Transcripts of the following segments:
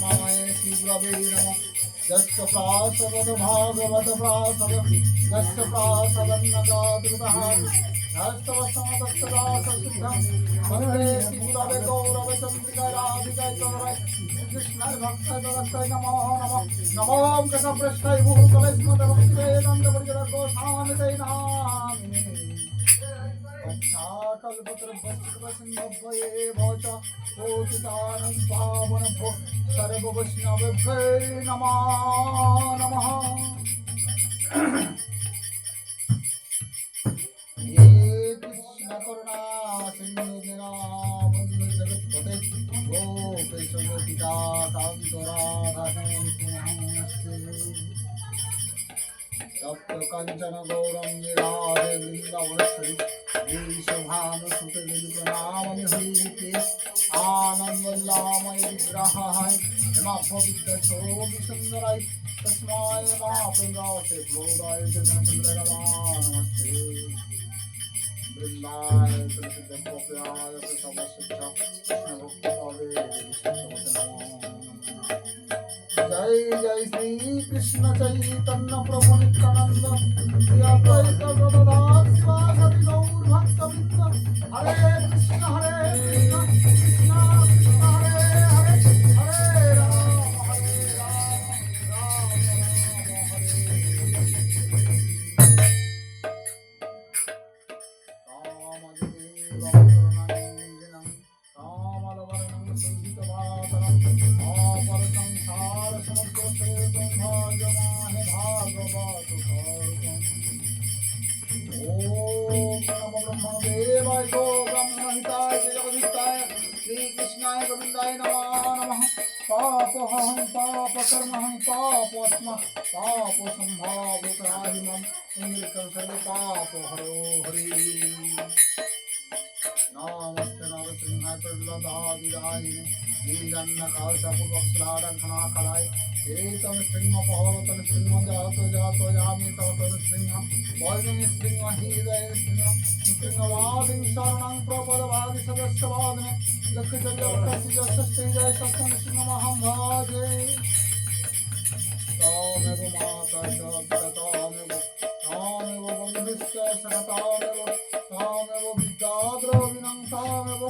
तस्मै श्रीगुरवे नमः। यस्य प्रासदं भागवत प्रासदं यस्य प्रासदन्नगादृतः हस्तवसमदस्तदाससिद्धं वन्दे श्रीगुरवे गौरवचन्द्रिकाराधिकाय कृष्णभक्तदत्तै नमो नमः। नमो कृष्णपृष्ठै भूतलस्मदभक्तिवेदान्तपरिजलघोषामितै नामिने कल्पतरुभ्यश्चित्तसिंहभ्ये भोच पूजितानं पावनभ्यो सर्ववैष्णवेभ्यो नमो नमः। हे कृष्ण करुणा सिंधु दीनबन्धु जगत्पते गोपेश गोपिका कान्त राधाकान्त नमस्ते। तप्त कंचन गौरंगी राधे वृंदावनेश्वरी देशभानुसुते देवी प्रणामामि हरिप्रिये आनन्दोल्लामय विग्रहाय हेमाभविद्यच्छोभि सुन्दराय तस्मै महापुरुषाय भोगाय चन्द्रचन्द्राय नमस्ते। वृंदाय तुलसीदेवप्रियाय प्रसवशिक्षा कृष्णभक्तपादे देवी नमः। जय जय श्री कृष्ण चैतन्य प्रभु नित्यानंद श्री अद्वैत गदाधर शिवासादि गौर भक्तवृंद हरे कृष्ण कृष्ण कृष्ण हरे हरे हरे राम राम श्रीकृष्णाय गोविंदाय नमो नमः। पापहं पापकर्महं पापोत्म पाप संभावुतराहिमं इंद्रिकं सर्व पाप हरो हरि। नमस्ते नरसिंहाय प्रह्लादादिदायिने वीरन्नकाशपुवक्स्लाडङ्खनाकलाय एतं सिंहपहवतं सिंहजातो जातो यामि तवतं सिंह वैनं सिंहहृदय सिंहवादिं शरणं प्रपदवादि सदस्यवादने लक्षजयस्य सत्यं सिंहमहं भजे। तामेव माता च तामेव बन्धुश्च सततामेव तामेव विद्याद्रविणं तामेव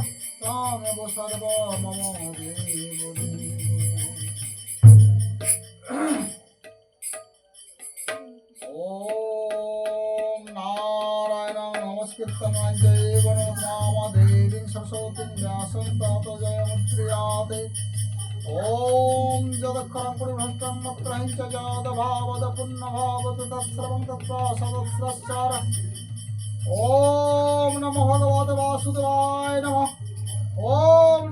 सर्वं मम देव देव। ॐ नारायणं नमस्कृत्य चैव नरनामदेवीं सरस्वतीं व्यासं ततो जयमुद्रयाते। ॐ जदक्षरं परिभ्रष्टं मत्रं च जादभावद पुण्यभावद तत्सर्वं तत्प्रासदस्रश्चार। ॐ नमो भगवते वासुदेवाय नमः। ॐ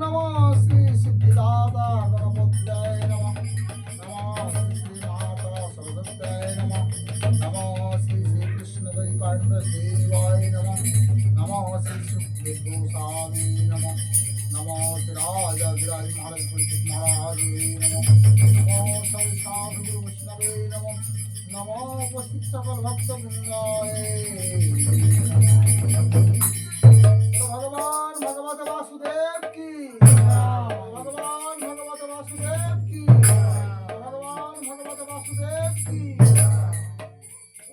नमः श्री सिद्धिदाता गणपत्याय नमः। नमः श्री श्रीमाता सरस्वत्याय नमः। नमः श्री श्रीकृष्णद्वैपायनदेवाय नमः। नमः श्री सुखदेवगोस्वामी नमः। नमो श्री राजाधिराज महाराज परिचित महाराज नमो। नमो श्री साधु गुरु वैष्णवे नमो। नमो उपस्थित सकल भक्त वृंदाय। भगवान भगवत वासुदेव की भगवान भगवत वासुदेव की भगवान भगवत वासुदेव की।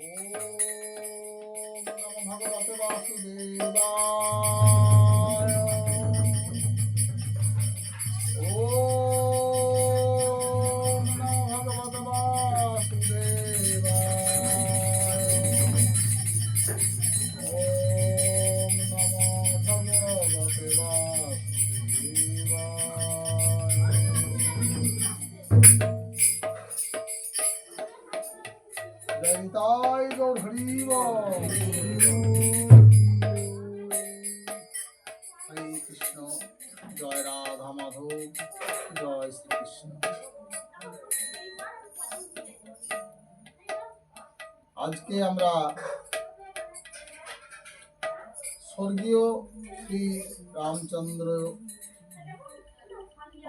ओम नमो भगवते वासुदेवाय। ओम नमो भगवते वासुदेवाय। ओम नमो भगवते वासुदेवाय। जय निताई गौर हरि बोल। हरे कृष्ण जय राधा माधव जय श्री कृष्ण। আজকে আমরা স্বর্গীয় শ্রী রামচন্দ্র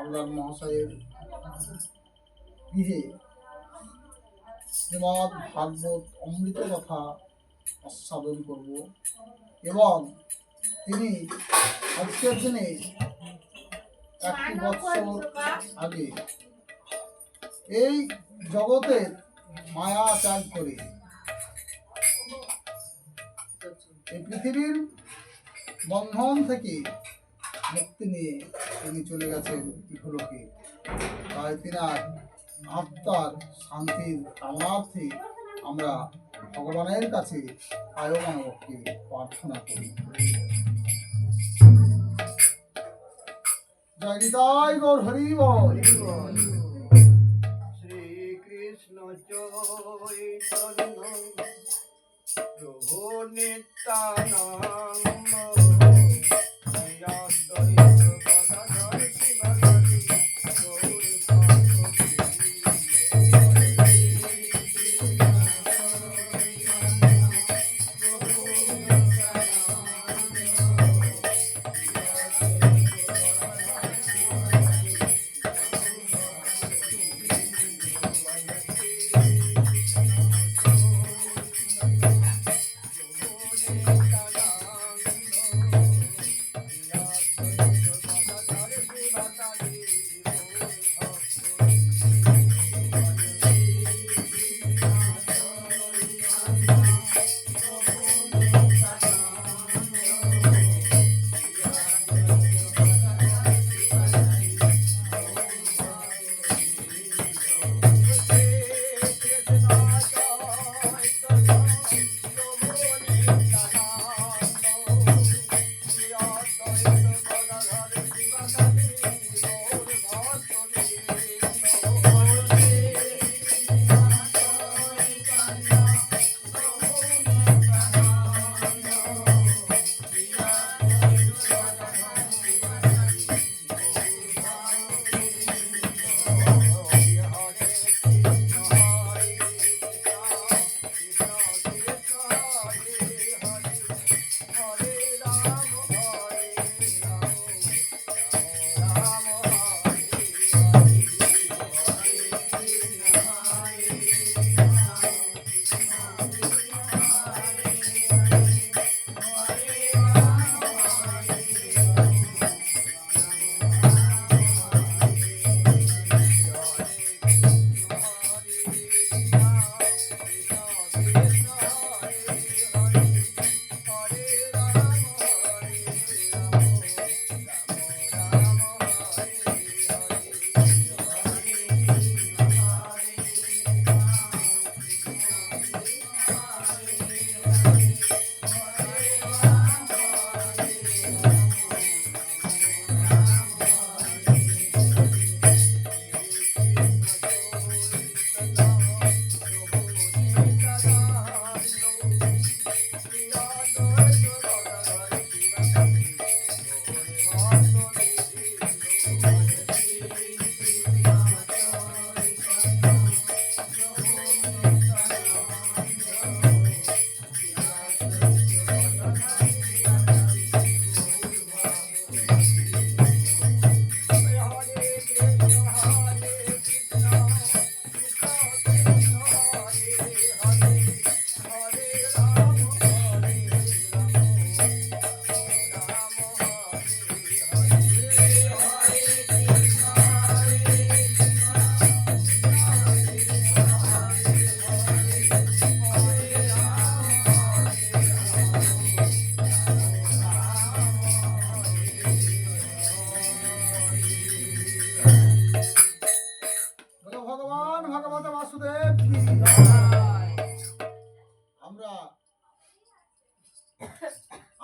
আল্লাহ মহাশয়ের গৃহে শ্রীমদ্ ভাগবত অমৃত কথা আস্বাদন করব এবং তিনি আজকের দিনে 1 বছর আগে এই জগতের মায়া ত্যাগ করে এই পৃথিবীর বন্ধন থেকে মুক্তি নিয়ে তিনি চলে গেছেন ইহলোকে। তাই তিনার আত্মার শান্তির কামনার্থে আমরা ভগবানের কাছে আয়মানবকে প্রার্থনা করি। জয় নিতাই গৌর হরি বল। শ্রীকৃষ্ণ চৈতন্য প্রভু নিত্যানন্দ শ্রী অদ্বৈত গদাধর শিবাসাদি গৌর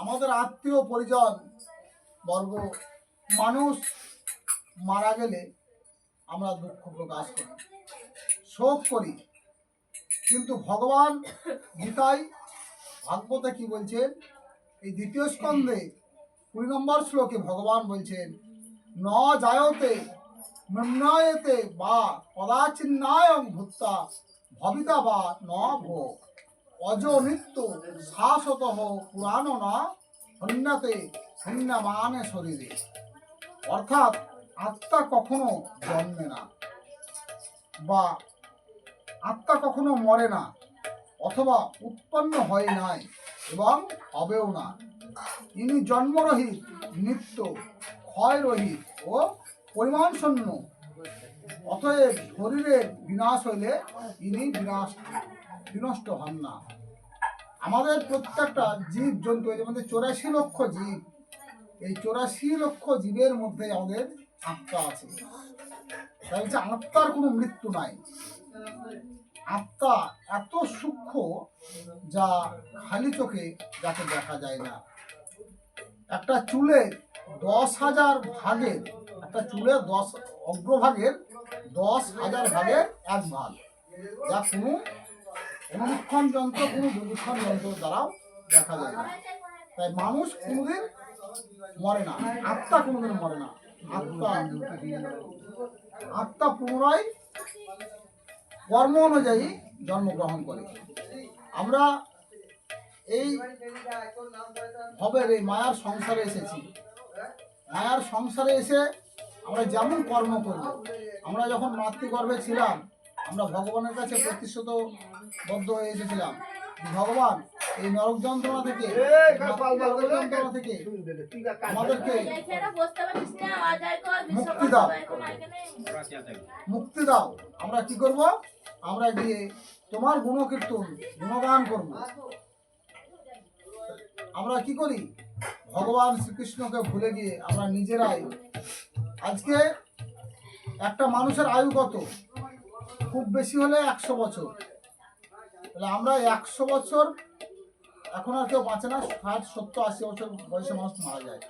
আমাদের আত্মীয় পরিজন বর্গ মানুষ মারা গেলে আমরা দুঃখ প্রকাশ করি, শোক করি, কিন্তু ভগবান গীতায় ভাগবতে কি বলছেন, এই দ্বিতীয় স্কন্ধে 20 নম্বর শ্লোকে ভগবান বলছেন, ন জায়তে মৃণ্ময়তে বা কদাচিন্নায়ং ভূত্তা ভবিতা বা ন ভোগ অজ নিত্য শাশ্বত পুরাণ না হন্যাতে হন্যামানে শরীরে। অর্থাৎ আত্মা কখনো জন্মে না বা আত্মা কখনো মরে না অথবা উৎপন্ন হয় নাই এবং হবেও না। ইনি জন্মরহিত, নিত্য, ক্ষয়রহিত ও পরিমাণ শূন্য। অতএব শরীরের বিনাশ হইলে ইনি বিনষ্ট হন না। আমাদের প্রত্যেকটা জীব জন্তু, এই যে আমাদের 84 লক্ষ জীব, এই 84 লক্ষ জীবের মধ্যে আমাদের আত্মা আছে। তাই হচ্ছে আত্মার কোনো মৃত্যু নাই। আত্মা এত সূক্ষ্ম যা খালি চোখে যাকে দেখা যায় না। একটা চুলে 10,000 ভাগের, একটা চুলে 10 অগ্রভাগের 10,000 ভাগের এক ভাগ, যা কোনো অনুবীক্ষণ যন্ত্র, কোনো দুর্বীক্ষণ যন্ত্র দ্বারাও দেখা যায় না। তাই মানুষ কোনোদিন মরে না, আত্মা কোনোদিন মরে না। আত্মা পুনরায় কর্ম অনুযায়ী জন্মগ্রহণ করে। আমরা এই ভবের এই মায়ার সংসারে এসেছি। মায়ার সংসারে এসে আমরা যেমন কর্ম করব, আমরা যখন মাতৃগর্ভে ছিলাম আমরা ভগবানের কাছে প্রতিশ্রুতবদ্ধ হয়ে এসেছিলাম, ভগবান এই নরক যন্ত্রণা থেকে, যন্ত্রণা থেকে আমাদেরকে মুক্তি দাও, মুক্তি দাও। আমরা কি করব? আমরা গিয়ে তোমার গুণকীর্তন, গুণগান করব। আমরা কি করি? ভগবান শ্রীকৃষ্ণকে ভুলে গিয়ে আমরা নিজেরাই, আজকে একটা মানুষের আয়ু কত? খুব বেশি হলে 100 বছর। তাহলে আমরা 100 বছর, এখন আর কেউ বাঁচে না। 60, 70, 80 বছর বয়সে মানুষ মারা যায়।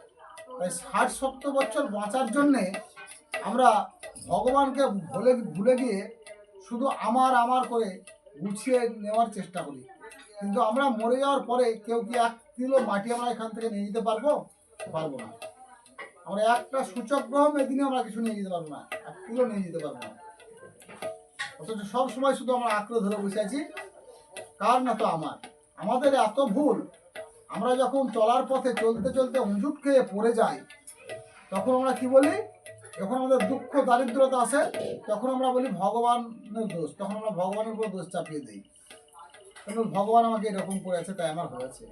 তাই 60, 70 বছর বাঁচার জন্যে আমরা ভগবানকে ভুলে গিয়ে শুধু আমার করে গুছিয়ে নেওয়ার চেষ্টা করি। কিন্তু আমরা মরে যাওয়ার পরে কেউ কি 1 কিলো মাটি আমরা এখান থেকে নিয়ে যেতে পারবো? পারবো না। আমরা একটা সূচক গ্রহ এদিনে আমরা কিছু নিয়ে যেতে পারবো না, 1 কিলো নিয়ে যেতে পারবো না। অথচ সব সময় শুধু আমরা আঁকড়ে ধরে বসে আছি, কার না তো আমার। আমাদের এত ভুল, আমরা যখন চলার পথে চলতে চলতে হুঁচুট খেয়ে পড়ে যাই, তখন আমরা কি বলি? যখন আমাদের দুঃখ দারিদ্রতা আসে তখন আমরা বলি ভগবানের দোষ। তখন আমরা ভগবানের উপর দোষ চাপিয়ে দিই, কিন্তু ভগবান আমাকে এরকম করেছে তাই আমার হয়েছে।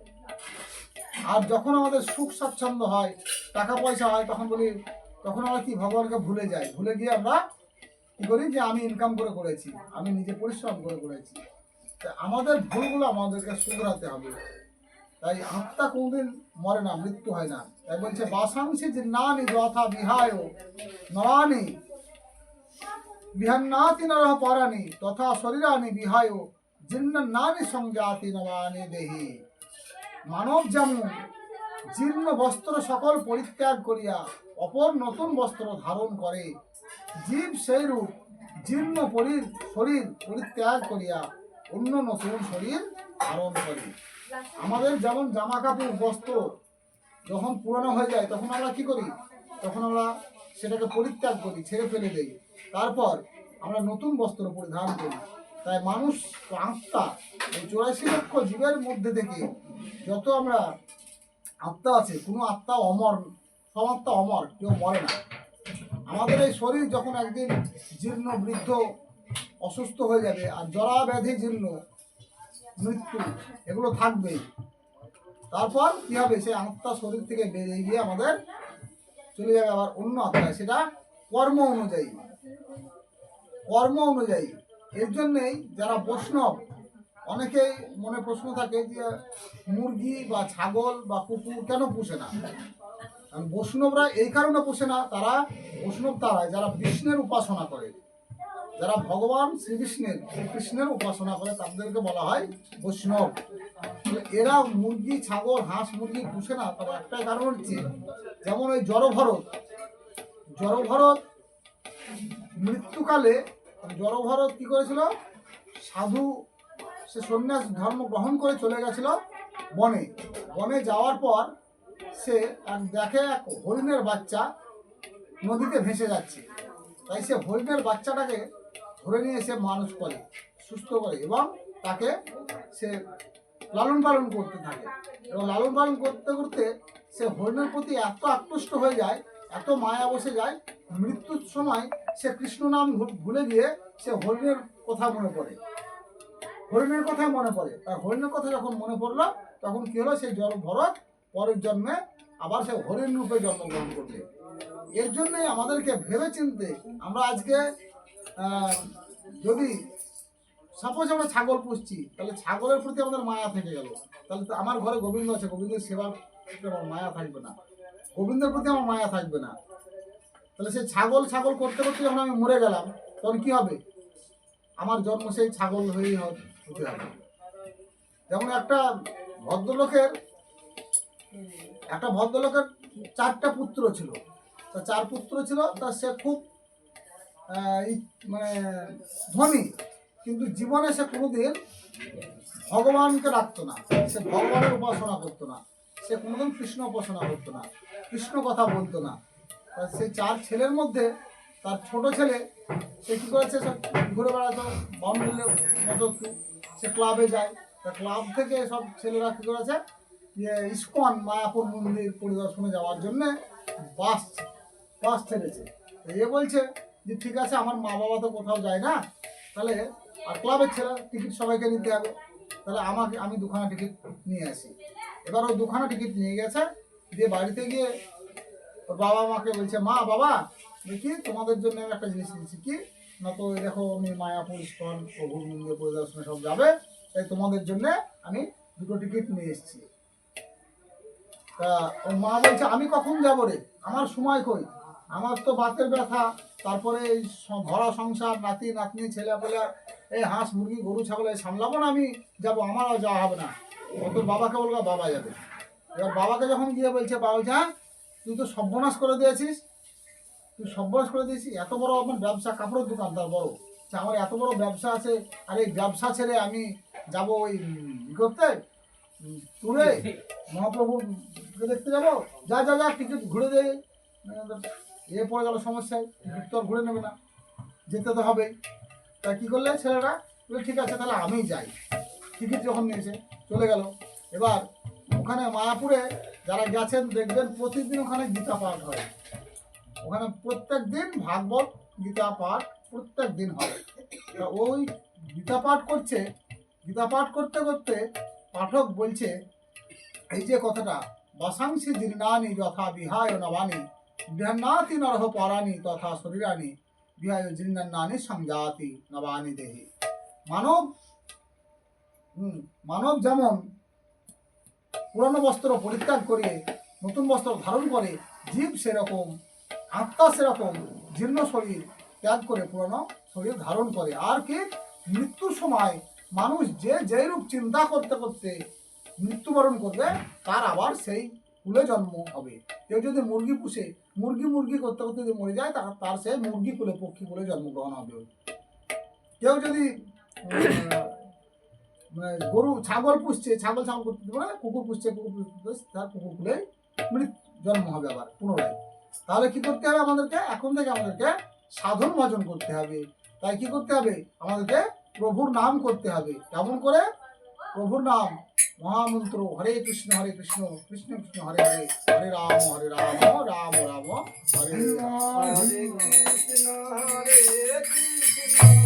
আর যখন আমাদের সুখ স্বাচ্ছন্দ্য হয়, টাকা পয়সা হয়, তখন বলি, তখন আমরা কি ভগবানকে ভুলে যাই। ভুলে গিয়ে আমরা কি করি? যে আমি ইনকাম করে করেছি, আমি নিজে পরিশ্রম করে করেছি। আমাদের ভুলগুলো আমাদেরকে শুধরাতে হবে। তাই আত্মা কোনদিন মরে না, মৃত্যু হয় না। তাই বলছে বাসাংশী যে নানি যথা বিহায় নরানি বিহান্নাতি নরহ পরানি তথা শরীরানি বিহায় জীর্ণ নানি সংজাতি নবানি দেহি। মানব যেমন জীর্ণ বস্ত্র সকল পরিত্যাগ করিয়া অপর নতুন বস্ত্র ধারণ করে, জীব সেই রূপ জীর্ণ শরীর পরিত্যাগ করিয়া অন্য নতুন শরীর ধারণ করে। আমাদের যেমন জামা কাপড় বস্ত্র যখন পুরনো হয়ে যায় তখন আমরা কি করি? তখন আমরা সেটাকে পরিত্যাগ করি, ছেড়ে ফেলে দেই, তারপর আমরা নতুন বস্ত্র পরিধান করি। তাই মানুষ আত্মা, এই 84 লক্ষ জীবের মধ্যে থেকে যত আমরা আত্মা আছে, কোনো আত্মা অমর, সব আত্মা অমর, কেউ মরে না। আমাদের এই শরীর যখন একদিন জীর্ণ, বৃদ্ধ, অসুস্থ হয়ে যাবে, আর জরা ব্যাধি, জীর্ণ, মৃত্যু এগুলো থাকবেই। তারপর কি হবে? সেই আত্মা শরীর থেকে বেরিয়ে গিয়ে আমাদের চলে যাবে আবার অন্য আত্মায়, সেটা কর্ম অনুযায়ী। কর্ম অনুযায়ী। এর জন্যেই যারা বৈষ্ণব, অনেকেই মনে প্রশ্ন থাকে যে মুরগি বা ছাগল বা কুকুর কেন পুষে না? বৈষ্ণবরা এই কারণে পুষে না, তারা বৈষ্ণব তারাই যারা বিষ্ণুর উপাসনা করে, যারা ভগবান শ্রীকৃষ্ণের উপাসনা করে, তাদেরকে বলা হয় বৈষ্ণব। এরা মুরগি, ছাগল, হাঁস, মুরগি পুষে না, তার একটাই কারণ হচ্ছে, যেমন ওই জড়ভরত মৃত্যুকালে জড়ভরত কি করেছিল? সাধু, সে সন্ন্যাস ধর্ম গ্রহণ করে চলে গেছিল বনে যাওয়ার পর সে দেখে এক হরিণের বাচ্চা নদীতে ভেসে যাচ্ছে। তাই সে হরিণের বাচ্চাটাকে ধরে নিয়ে সে মানুষ করে, সুস্থ করে, এবং তাকে সে লালন পালন করতে থাকে। এবং লালন পালন করতে করতে সে হরিণের প্রতি এত আকৃষ্ট হয়ে যায়, এত মায়া বসে যায়, মৃত্যুর সময় সে কৃষ্ণ নাম ভুলে গিয়ে সে হরিণের কথা মনে পড়ে। তার হরিণের কথা যখন মনে পড়লো, তখন কি হলো? সেই ভরত পরের জন্মে আবার সে হরিণ রূপে জন্মগ্রহণ করবে। এর জন্যই আমাদেরকে ভেবে চিনতে, আমরা আজকে যদি সাপোজ আমরা ছাগল পুষছি, তাহলে ছাগলের প্রতি আমাদের মায়া থেকে গেল, তাহলে তো আমার ঘরে গোবিন্দ আছে, গোবিন্দের সেবার প্রতি আমার মায়া থাকবে না, গোবিন্দের প্রতি আমার মায়া থাকবে না। তাহলে সেই ছাগল ছাগল করতে করতে যখন আমি মরে গেলাম, তখন কি হবে? আমার জন্ম সেই ছাগল হয়েই হতে হবে। যেমন একটা ভদ্রলোকের 4টা পুত্র ছিল। তা 4 পুত্র ছিল, তা সে খুব মানে ধনী, কিন্তু জীবনে সে কোনোদিন ভগবানকে ডাকতো না, সে ভগবানের উপাসনা করতো না, সে কোনোদিন কৃষ্ণ উপাসনা করতো না, কৃষ্ণ কথা বলতো না। সেই 4 ছেলের মধ্যে তার ছোট ছেলে সে কী করেছে, সব ঘুরে বেড়াতো বাউন্ডুলের মতো, সে ক্লাবে যায়। তা ক্লাব থেকে সব ছেলেরা কী করেছে, যে ইস্কন মায়াপুর মন্দির পরিদর্শনে যাওয়ার জন্যে বাস ছেড়েছে। এ বলছে যে ঠিক আছে, আমার মা বাবা তো কোথাও যায় না, তাহলে আর ক্লাবের ছেলে টিকিট সবাইকে নিতে হবে, তাহলে আমি 2খানা টিকিট নিয়ে আসি। এবার ও 2খানা টিকিট নিয়ে গেছে, দিয়ে বাড়িতে গিয়ে ওর বাবা মাকে বলছে, মা বাবা দেখি তোমাদের জন্য আমি একটা জিনিস নিয়েছি। কি না, তো দেখো আমি মায়াপুর ইস্কন প্রভুর মন্দির পরিদর্শনে সব যাবে, তাই তোমাদের জন্য আমি 2টো টিকিট নিয়ে এসেছি। তা ওর মা বলছে, আমি কখন যাবো রে, আমার সময় কই, আমার তো বাতের ব্যথা, তারপরে এই ঘরা সংসার, নাতি নাতনি ছেলে পেলে, এই হাঁস মুরগি গরু ছাগল সামলাবো না, আমি যাবো, আমারও যাওয়া হবে না। ও তোর বাবাকে বলবো, বাবা যাবে। এবার বাবাকে যখন গিয়ে বলছে, বাবা বলছে, হ্যাঁ তুই তো সর্বনাশ করে দিয়েছিস, এত বড় আমার ব্যবসা, কাপড়ের দোকানদার বড়, আমার এত বড় ব্যবসা আছে, আর এই ব্যবসা ছেড়ে আমি যাবো ওই করতে টুরে মহাপ্রভুকে দেখতে যাবো, যা যা যা টিকিট ঘুরে দে। পড়ে গেল সমস্যায়, টিকিট তো আর ঘুরে নেবে না, যেতে তো হবেই। তা কী করলে ছেলেরা, ঠিক আছে তাহলে আমিই যাই। টিকিট যখন নিয়েছে চলে গেল। এবার ওখানে মায়াপুরে যারা গেছেন দেখবেন প্রতিদিন ওখানে গীতা পাঠ হয়, ওখানে প্রত্যেক দিন ভাগবত গীতা পাঠ প্রত্যেক দিন হয়। তা ওই গীতা পাঠ করতে করতে পাঠক বলছে এই যে কথাটা, বসাংসি জীর্ণানি যথা বিহায় নবানি, বিহান্নাতি নরহ পরাণি তথা শরীরানি, বিহায় জীর্ণান্নানি সংজাতি নবানি দেহি। মানব যেমন পুরানো বস্ত্র পরিত্যাগ করে নতুন বস্ত্র ধারণ করে, জীব সেরকম, আত্মা সেরকম জীর্ণ শরীর ত্যাগ করে পুরানো শরীর ধারণ করে। আর কি, মৃত্যুর সময় মানুষ যেই রূপ চিন্তা করতে করতে মৃত্যুবরণ করবে, তার আবার সেই কুলে জন্ম হবে। কেউ যদি মুরগি পুষে মুরগি করতে করতে যদি মরে যায়, তার সেই মুরগি কুলে পক্ষী কুলে জন্মগ্রহণ হবে। কেউ যদি মানে গরু ছাগল পুষছে, ছাগল করতে পারে, কুকুর পুষছে তার কুকুর কুলে জন্ম হবে আবার পুনরায়। তাহলে কি করতে হবে আমাদেরকে, এখন থেকে আমাদেরকে সাধন ভজন করতে হবে। তাই কি করতে হবে, আমাদেরকে প্রভুর নাম করতে হবে। কেমন করে? প্রভুর নাম মহামন্ত্র, হরে কৃষ্ণ কৃষ্ণ কৃষ্ণ হরে হরে, হরে রাম রাম রাম হরে হরে কৃষ্ণ হরে কৃষ্ণ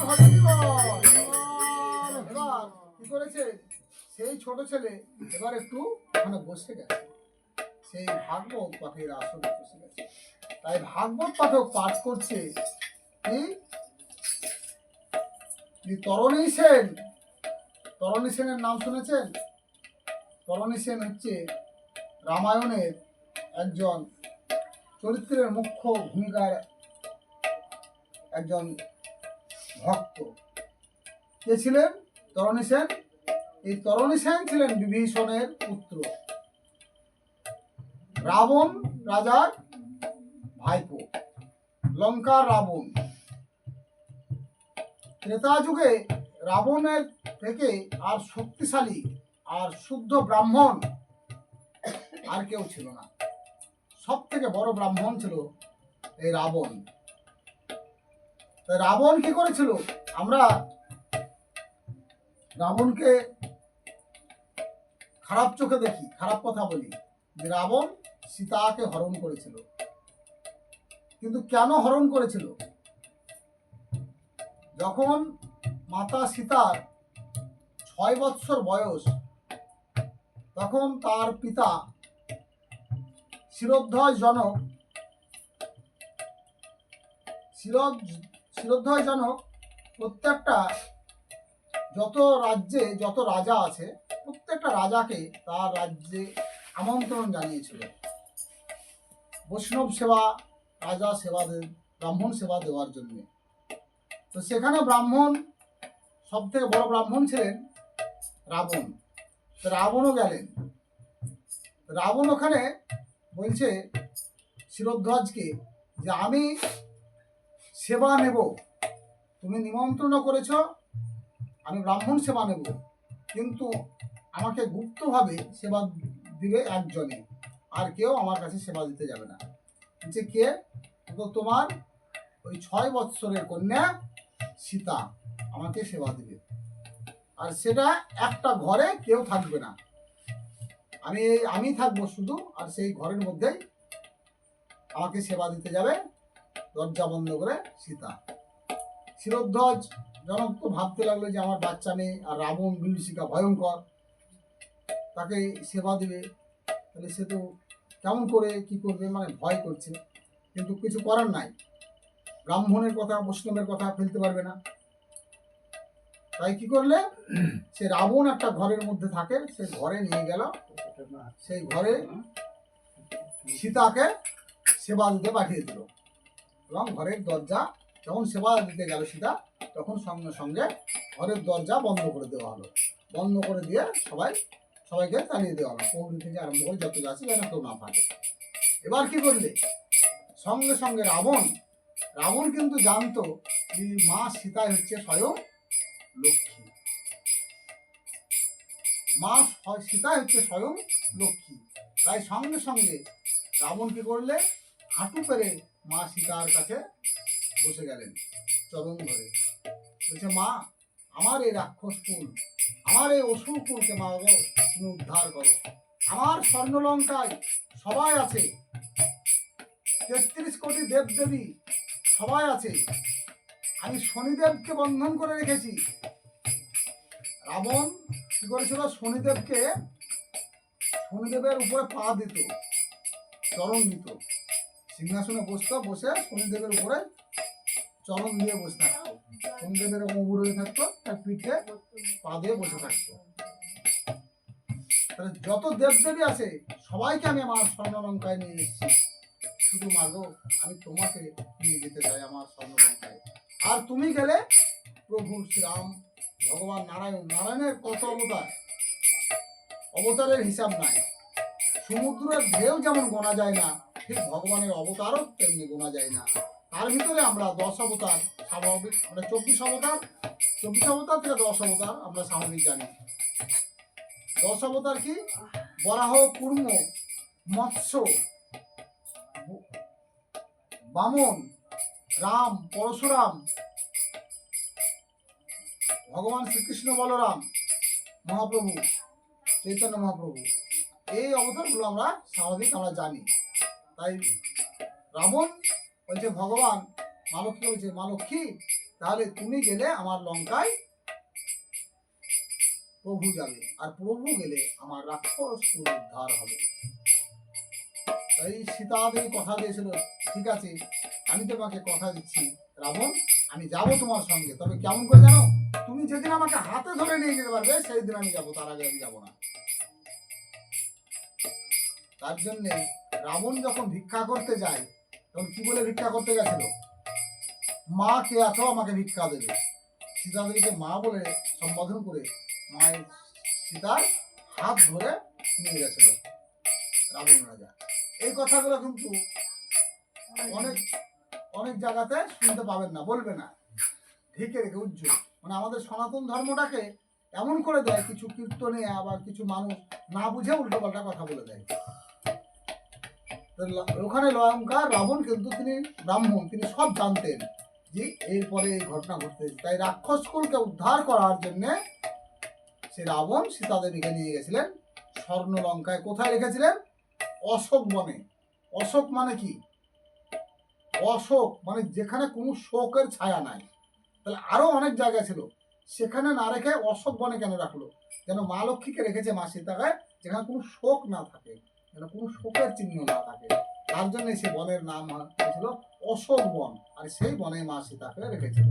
হরিবল। এবার কি করেছে সেই ছোট ছেলে, এবার একটু ওখানে বসে গেছে, সেই ভাগবত পাঠের আসরে বসে গেছে। তাই ভাগবত পাঠক পাঠ করছে কি তরণী সেন। তরণী সেনের নাম শুনেছেন? তরণী সেন হচ্ছে রামায়ণের একজন চরিত্রের মুখ্য ভূমিকার একজন ভক্ত। কে ছিলেন তরণী সেন? এই তরণী সেন ছিলেন বিভীষণের পুত্র, রাবণ রাজার ভাইপো, লঙ্কার রাবণ। ত্রেতা যুগে রাবণের থেকে আর শক্তিশালী আর শুদ্ধ ব্রাহ্মণ আর কেউ ছিল না। সব থেকে বড় ব্রাহ্মণ ছিল এই রাবণ। রাবণ কি করেছিল? আমরা রাবণকে খারাপ চোখে দেখি, খারাপ কথা বলি যে রাবণ সীতাকে হরণ করেছিল। কিন্তু কেন হরণ করেছিল? যখন মাতা সীতার 6 বৎসর বয়স, তখন তার পিতা শিরোধ্বজ জনক প্রত্যেকটা যত রাজ্যে যত রাজা আছে প্রত্যেকটা রাজাকে তার রাজ্যে আমন্ত্রণ জানিয়েছিল বৈষ্ণব সেবা, রাজা সেবা, ব্রাহ্মণ সেবা দেওয়ার জন্য। তো সেখানে ব্রাহ্মণ, সব থেকে বড় ব্রাহ্মণ ছিলেন রাবণ। তো রাবণও গেলেন। রাবণ ওখানে বলছে শিরোধ্বজকে যে আমি সেবা নেব, তুমি নিমন্ত্রণ করেছ, আমি ব্রাহ্মণ সেবা নেব, কিন্তু আমাকে গুপ্তভাবে সেবা দিবে একজনে, আর কেউ আমার কাছে সেবা দিতে যাবে না। যে কে? তো তোমার ওই 6 বৎসরের কন্যা সীতা আমাকে সেবা দিবে, আর সেটা একটা ঘরে কেউ থাকবে না, আমি থাকবো শুধু, আর সেই ঘরের মধ্যেই আমাকে সেবা দিতে যাবে দরজা বন্ধ করে সীতা। শিরোধ্বজ জনক তো ভাবতে লাগলো যে আমার বাচ্চা মেয়ে, আর রাবণ বিভীষিকা ভয়ঙ্কর, তাকে সেবা দিবে, তাহলে সে তো কেমন করে কি করবে, মানে ভয় করছে। কিন্তু কিছু করার নাই, ব্রাহ্মণের কথা বৈষ্ণবের কথা ফেলতে পারবে না। তাই কি করলে, সে রাবণ একটা ঘরের মধ্যে থাকে, সে ঘরে নিয়ে গেল, সেই ঘরে সীতাকে সেবা দিতে পাঠিয়ে দিল। এবং ঘরের দরজা যখন সেবা দিতে গেল সীতা, তখন সঙ্গে সঙ্গে ঘরের দরজা বন্ধ করে দেওয়া হলো। বন্ধ করে দিয়ে সবাইকে তাড়িয়ে দেওয়া হলো, প্রহরী থেকে আরম্ভ করে যত আছে যেন কেউ না থাকে। এবার কি করলে, সঙ্গে সঙ্গে রাবণ কিন্তু জানতো যে মা সীতাই হচ্ছে স্বয়ং লক্ষ্মী, মা সীতাই হচ্ছে স্বয়ং লক্ষ্মী। তাই সঙ্গে সঙ্গে রাবণ কি করলে, হাঁটু পেরে মা সীতার কাছে বসে গেলেন চরণ ধরে। বলছে, মা, আমার এই রাক্ষস কুল, আমার এই অসুর কুলকে মা গো তুমি উদ্ধার করো। আমার স্বর্ণলঙ্কায় সবাই আছে, 33 কোটি দেবদেবী সবাই আছে, আমি শনিদেবকে বন্ধন করে রেখেছি। রাবণ কি করেছিল, শনিদেবের উপরে পা দিত, চরণ দিত, সিংহাসনে বসতো, বসে শনিদেবের উপরে চরণ দিয়ে বসে থাকতো, শনিদেবের উবুর হয়ে থাকতো, তার পিঠে পা দিয়ে বসে থাকতো। তাহলে যত দেবদেবী আছে সবাইকে আমি আমার স্বর্ণলঙ্কায় নিয়ে এসেছি, শুধু মাগো আমি তোমাকে নিয়ে যেতে চাই আমার স্বর্ণলঙ্কায়। আর তুমি গেলে প্রভু শ্রীরাম, ভগবান নারায়ণের কত অবতারের হিসাব নাই। সমুদ্রের ঢেউ যেমন গোনা যায় না, ঠিক ভগবানের অবতারও তেমনি গোনা যায় না। তার ভিতরে আমরা 10 অবতার স্বাভাবিক, আমরা 24 অবতার থেকে 10 অবতার আমরা স্বাভাবিক জানি। 10 অবতার কি? বরাহ, কুর্ম, মৎস্য, বামন, রাম, পরশুরাম, ভগবান শ্রীকৃষ্ণ, বলরাম, মহাপ্রভু চৈতন্য মহাপ্রভু, এই অবতারগুলো আমরা স্বাভাবিক আমরা জানি। তাই রাবণ বলছে, ভগবান মা লক্ষ্মী বলছে, মা লক্ষ্মী তাহলে তুমি গেলে আমার লঙ্কায় প্রভু যাবে, আর প্রভু গেলে আমার রাক্ষস কুল উদ্ধার হবে। তাই সীতা দেবী কথা দিয়েছিল, ঠিক আছে আমি তোমাকে কথা দিচ্ছি রাবণ, আমি যাব তোমার সঙ্গে, তবে কেমন করে জানো, তুমি যেদিন আমাকে হাতে ধরে নিয়ে যেতে পারবে সেই দিন আমি যাবো, তার আগে আমি যাবো না। তার জন্যে রাবণ যখন ভিক্ষা করতে যায় তখন কি বলে ভিক্ষা করতে গেছিল, মা কে আছো আমাকে ভিক্ষা দেবে। সীতা দেবীকে মা বলে সম্বোধন করে মায়ের সীতার হাত ধরে নিয়ে গেছিল রাবণ রাজা। এই কথাগুলো কিন্তু অনেক অনেক জায়গাতে শুনতে পাবেন না, বলবে না, ঢেকে রেখে উজ্জ্বল। মানে আমাদের সনাতন ধর্মটাকে এমন করে দেয়, কিছু কীর্তনে আবার কিছু মানুষ না বুঝে উল্টো পাল্টা কথা বলে দেয়। ওখানে লঙ্কা রাবণ কিন্তু তিনি ব্রাহ্মণ, তিনি সব জানতেন যে এরপরে এই ঘটনা ঘটতে, তাই রাক্ষস কুলকে উদ্ধার করার জন্য সে রাবণ সীতা দেবীকে নিয়ে গেছিলেন স্বর্ণ লঙ্কায়। কোথায় রেখেছিলেন? অশোক বনে। অশোক মানে কি? অশোক মানে যেখানে কোনো শোকের ছায়া নাই। তাহলে আরো অনেক জায়গা ছিল, সেখানে না রেখে অশোক বনে কেন রাখলো? যেন মা লক্ষ্মীকে রেখেছে মা সীতাকে, যেখানে কোনো শোক না থাকে, যেন কোনো শোকের চিহ্ন না থাকে, তার জন্য সে বনের নাম হয়েছিল অশোক বন, আর সেই বনে মা সীতাকে রেখেছিল।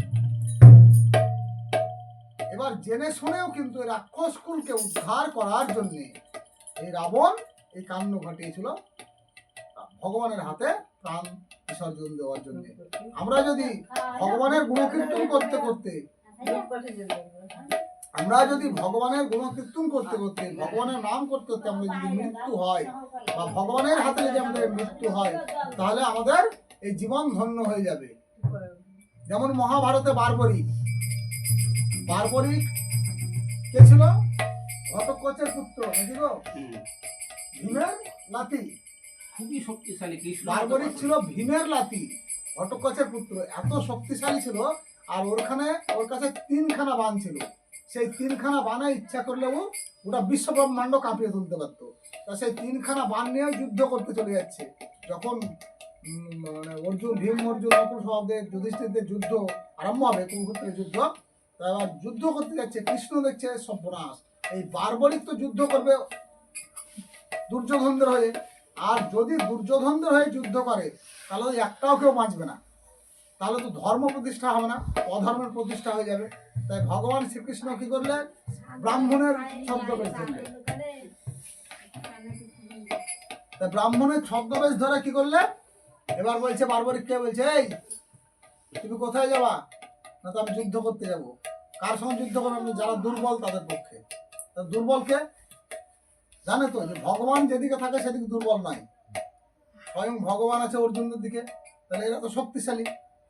এবার জেনে শুনেও কিন্তু রাক্ষস কুলকে উদ্ধার করার জন্য এই রাবণ এই কাণ্ড ঘটিয়েছিল, ভগবানের হাতে প্রাণ বিসর্জন দেওয়ার জন্য। আমরা যদি ভগবানের গুণকীর্তন করতে করতে ভগবানের নাম করতে করতে আমাদের যদি মৃত্যু হয়, বা ভগবানের হাতে যদি আমাদের মৃত্যু হয়, তাহলে আমাদের এই জীবন ধন্য হয়ে যাবে। যেমন মহাভারতে বারবরিক কে ছিল? ঘটোৎকচের পুত্র, নাকি গো? ভীমের লাতি, খুবই শক্তিশালী কৃষ্ণ। বারবরিক ছিল ভীমের লাতি, ঘটোৎকচের পুত্র, এত শক্তিশালী ছিল। আর ওর কাছে 3খানা বাণ ছিল, সেই 3খানা বাণে ইচ্ছা করলেও ওটা বিশ্ব ব্রহ্মাণ্ড কাঁপিয়ে তুলতে পারতো। তা সেই 3খানা বাণ নিয়ে যুদ্ধ করতে চলে যাচ্ছে। যখন মানে ভীম অর্জুন নকুল সহদেব যুধিষ্ঠিরদের যুদ্ধ আরম্ভ হবে, কুরুক্ষেত্রের যুদ্ধ, তা এবার যুদ্ধ করতে যাচ্ছে, কৃষ্ণ দেখছে সর্বনাশ, এই বারবরিক তো যুদ্ধ করবে দুর্যোধনদের হয়ে, আর যদি দুর্যোধনদের হয়ে যুদ্ধ করে তাহলে একটাও কেউ বাঁচবে না, তাহলে তো ধর্ম প্রতিষ্ঠা হবে না, অধর্মের প্রতিষ্ঠা হয়ে যাবে। তাই ভগবান শ্রীকৃষ্ণ কি করলে? ব্রাহ্মণের ছদ্মবেশ ধরলে। তাই ব্রাহ্মণের ছদ্মবেশ ধরে কি করলে? এবার বলছে বারবরিককে, বলছে এই তুমি কোথায় যাবা? না তো আমি যুদ্ধ করতে যাব। কার সঙ্গে যুদ্ধ করবেন? যারা দুর্বল তাদের পক্ষে। তা দুর্বলকে জানে তো যে ভগবান যেদিকে থাকে সেদিকে দুর্বল নয়, স্বয়ং ভগবান আছে অর্জুনদের দিকে, তাহলে এরা তো শক্তিশালী।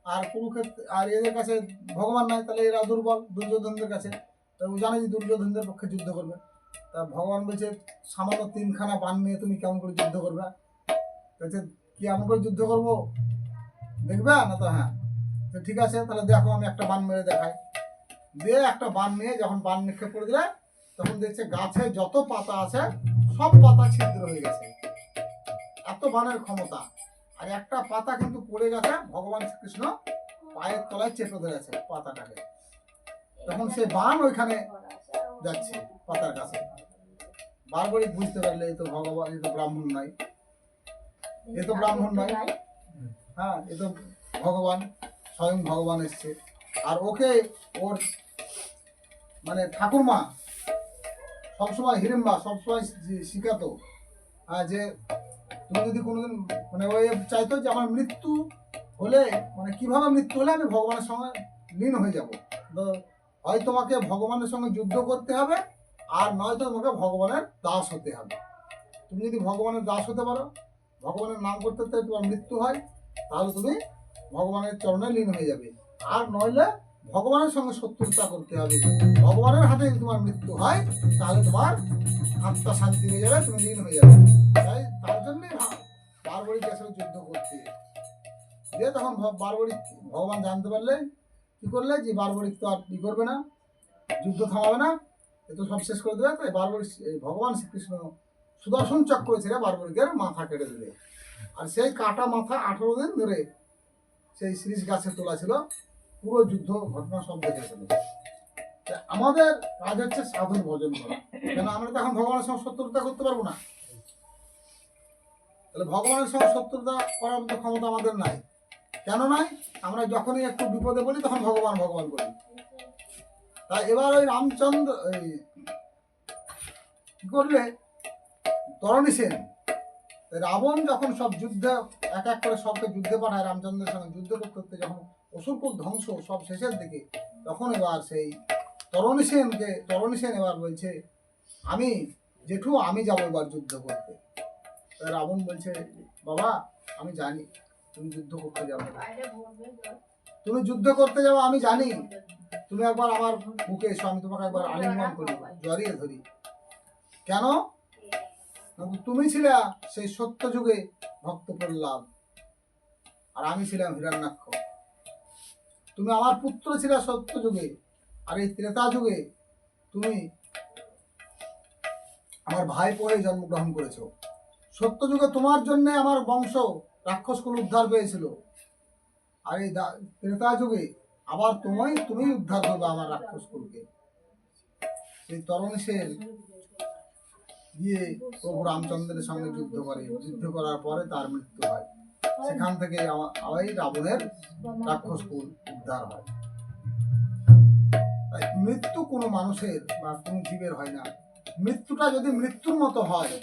আর কুরুক্ষেত্র আর এদের কাছে ভগবান নাই, তাহলে এরা দুর্বল দুর্যোধনদের কাছে। তা ও জানে যে দুর্যোধনদের পক্ষে যুদ্ধ করবে। তা ভগবান বলছে সামান্য 3খানা বাণ নিয়ে তুমি কেমন করে যুদ্ধ করবে? বলছে কি এমন করে যুদ্ধ করবো দেখবে না? তো হ্যাঁ, তো ঠিক আছে, তাহলে দেখো আমি একটা বাণ মেরে দেখাই। দিয়ে একটা বাণ নিয়ে যখন বাণ নিক্ষেপ করে দিলে, তখন দেখছে গাছে যত পাতা আছে সব পাতা ছিদ্র হয়ে গেছে, এত বাণের ক্ষমতা। আর একটা পাতা কিন্তু পড়ে গেছে, ভগবান শ্রীকৃষ্ণ পায়ের তলায় চেপে ধরেছে পাতাটাকে। তখন সে বাণ ওইখানে যাচ্ছে পাতার কাছে। বারবরিক বুঝতে পারলে এ তো ভগবান, এ তো ব্রাহ্মণ নয়, এ তো ব্রাহ্মণ নয়, হ্যাঁ এ তো ভগবান, স্বয়ং ভগবান এসছে। আর ওকে ওর মানে ঠাকুরমা সবসময় হিড়িম্বা সবসময় শিখাতো যে তুমি যদি কোনোদিন মানে ওই চাইতো যে আমার মৃত্যু হলে, মানে কিভাবে মৃত্যু হলে আমি ভগবানের সঙ্গে লীন হয়ে যাব, তো হয় তোমাকে ভগবানের সঙ্গে যুদ্ধ করতে হবে, আর নয়তো তোমাকে ভগবানের দাস হতে হবে। তুমি যদি ভগবানের দাস হতে পারো, ভগবানের নাম করতে করতে তোমার মৃত্যু হয়, তাহলে তুমি ভগবানের চরণে লীন হয়ে যাবে। আর নইলে ভগবানের সঙ্গে শত্রুতা করতে হবে, ভগবানের হাতে যদি তোমার মৃত্যু হয় তাহলে তোমার আত্মা শান্তি হয়ে যাবে, তুমি লীন হয়ে যাবে। তাই তার জন্যই বারবরিক আসলে যুদ্ধ করতে দিয়ে, তখন বারবরিক ভগবান জানতে পারলে কি করলে যে বারবরিক তো আর কি করবে না, যুদ্ধ থামাবে না, এ তো সব শেষ করে দেবে। তাই বারবরিক ভগবান শ্রীকৃষ্ণ সুদর্শন চক্র ছেড়ে বারবরিকের মাথা কেটে দিলে। আর সেই কাটা মাথা 18 দিন ধরে সেই শ্রীষ গাছে তোলা ছিল, পুরো যুদ্ধ ঘটনা সব দেখে ফেলেছে। তা আমাদের কাজ হচ্ছে সাধন ভজন করা, কেন আমরা তো এখন ভগবানের সঙ্গে শত্রুতা করতে পারবো না। তাহলে ভগবানের সঙ্গে শত্রুতা করার মতো ক্ষমতা আমাদের নাই। কেন নাই? আমরা যখনই একটু বিপদে বলি তখন ভগবান ভগবান বলি। তাই এবার ওই রামচন্দ্র কি করলে, তরণী সেন রাবণ যখন সব যুদ্ধে এক এক করে সবকে যুদ্ধে পাঠায়, রামচন্দ্রের সঙ্গে যুদ্ধ করতে করতে যখন অসুরকুল ধ্বংস সব শেষের দিকে, তখন এবার সেই তরণী সেন এবার বলছে, আমি জেঠু আমি যাবো এবার যুদ্ধ করতে। রাবণ বলছে, বাবা আমি জানি তুমি যুদ্ধ করতে যাবে, তুমি যুদ্ধ করতে যাবো আমি জানি, তুমি একবার আমার বুকে এসো, আমি তোমাকে একবার আলিঙ্গন করি, জড়িয়ে ধরি। কেন? তুমি ছিলে সেই সত্য যুগে ভক্ত প্রহ্লাদ, আর আমি ছিলাম হিরণ্যাক্ষ। তুমি আমার পুত্র ছিলে সত্য যুগে, আর এই ত্রেতা যুগে তুমি আমার ভাই হয়ে জন্মগ্রহণ করেছো। সত্য যুগে তোমার জন্য আমার বংশ রাক্ষসকুল উদ্ধার পেয়েছিল, আর এই ত্রেতা যুগে আবার তুমি উদ্ধার করবে আমার রাক্ষসকুলকে। সেই তরণী সেন গিয়ে প্রভু রামচন্দ্রের সঙ্গে যুদ্ধ করে, যুদ্ধ করার পরে তার মৃত্যু হয়। সেখান থেকে আবার রাবণের রাক্ষসকুল উদ্ধার হয়। তাই মৃত্যু কোনো মানুষের বা কোনো জীবের হয় না। মৃত্যুটা যদি মৃত্যুর মতো হয়,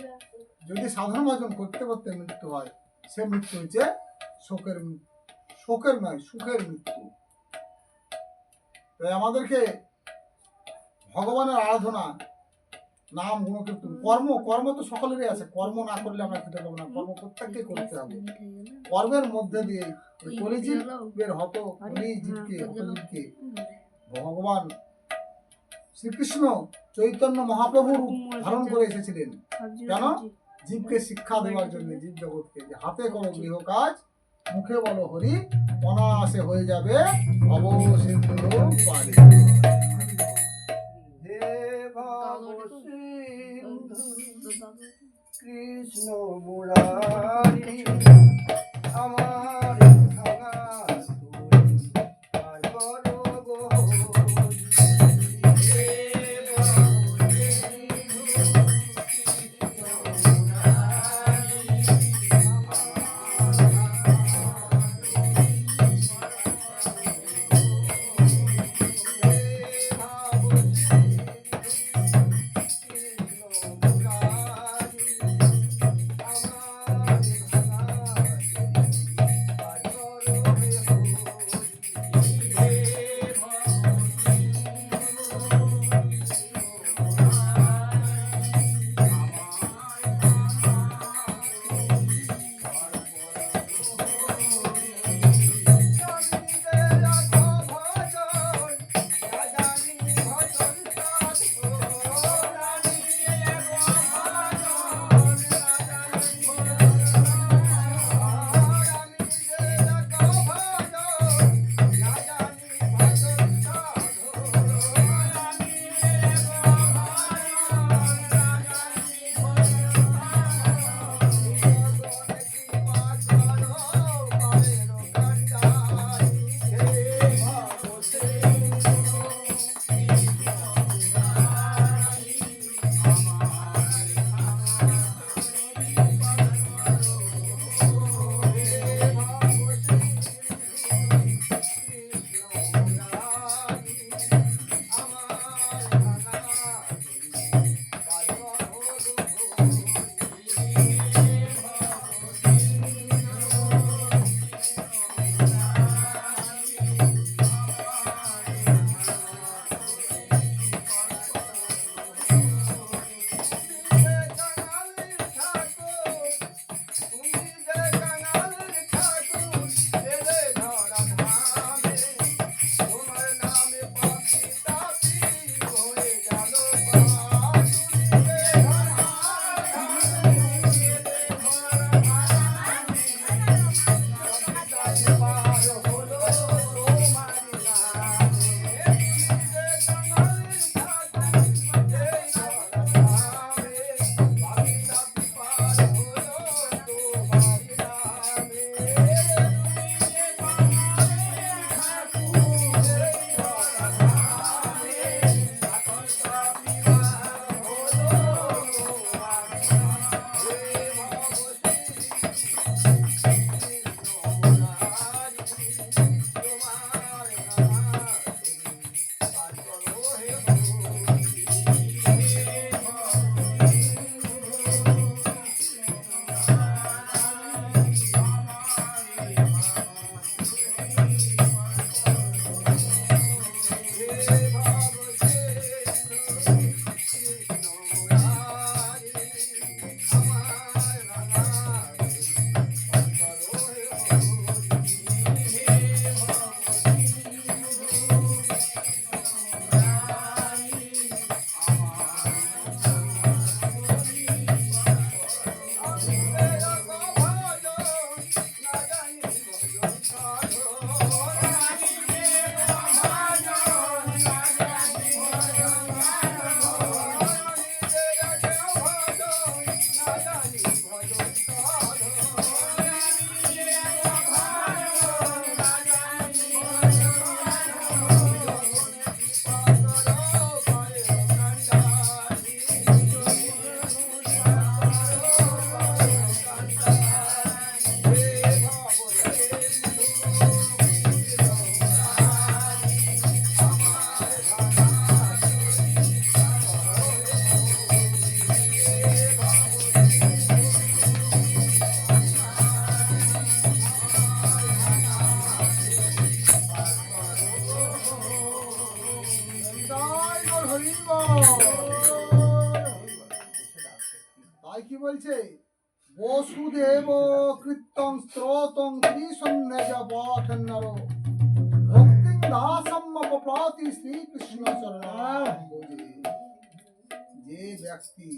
যদি সাধন ভজন করতে করতে মৃত্যু হয়, সে মৃত্যু হচ্ছে শোকের নয়, সুখের মৃত্যু। তাই আমাদেরকে ভগবানের আরাধনা, নাম, গুণকীর্তন, কর্ম তো সকলেরই আছে। কর্ম না করলে আমরা খেতে পাবো না, কর্ম প্রত্যেককে করতে হবে। কর্মের মধ্যে দিয়ে কলিজীবের জীবকে ভগবান শ্রীকৃষ্ণ চৈতন্য মহাপ্রভু ধারণ করে এসেছিলেন। কেন? জীবকে শিক্ষা দেওয়ার জন্য, জীব জগৎকে, যে হাতে করো গৃহ কাজ, মুখে বলো হরি, অনায়াসে হয়ে যাবে অবসিদ্ধ পারে। কৃষ্ণ মুরারি আমার ভাঙা তুলি আর বড় গো হরি বল। তাই কি বলছে, বসুদেব কৃত্যং স্ত্রোতং ত্রিসন্ন্যাস পঠন্নর ভক্তিং দাসম্ম প্রতি শ্রীকৃষ্ণ চরণাম্বুজে। যে ব্যক্তি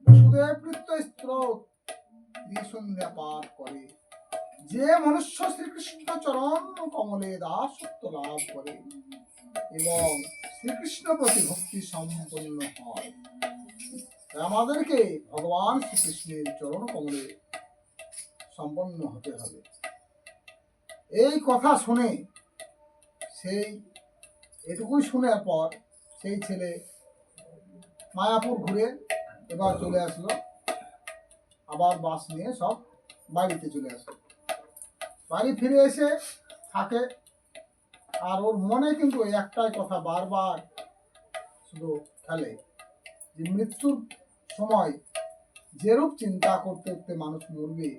বসুদেব কৃত্য স্ত্রোত ত্রিসন্ধ্যা পাঠ করে, যে মনুষ্য শ্রীকৃষ্ণ চরণ কমলে দাসত্ব লাভ করে এবং শ্রীকৃষ্ণ প্রতি ভক্তি সম্পন্ন হয়, আমাদেরকে ভগবান শ্রীকৃষ্ণের চরণ কমলে সম্পন্ন হতে হবে। এই কথা শুনে সেই এটুকুই শোনার পর সেই ছেলে মায়াপুর ঘুরে এবার চলে আসলো, আবার বাস নিয়ে সব বাড়িতে চলে আসলো। বাড়ি ফিরে এসে থাকে, আর ওর মনে কিন্তু একটাই কথা বারবার শুধু খেলে, যে মৃত্যুর সময় যেরূপ চিন্তা করতে করতে মানুষ মরবে,